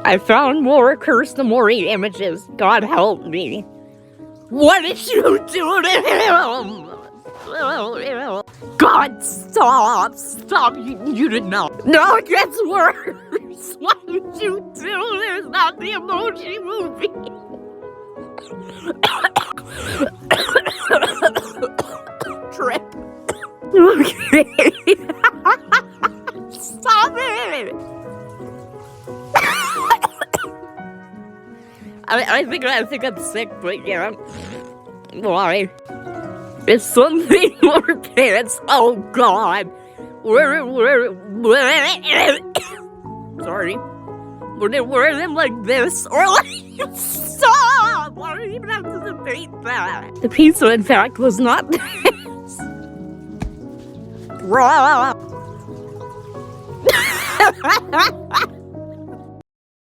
I found more cursed Omori images. God help me. What did you do to him? God, stop! Stop! You did not. No, it gets worse! What would you do? There's not the emoji movie! Trip. Okay. Stop it! I think I'm sick, but yeah. Why? It's something more pants. Oh God. Sorry. Would it wear them like this or like stop? I don't even have to debate that. The pizza, in fact, was not this. Raw.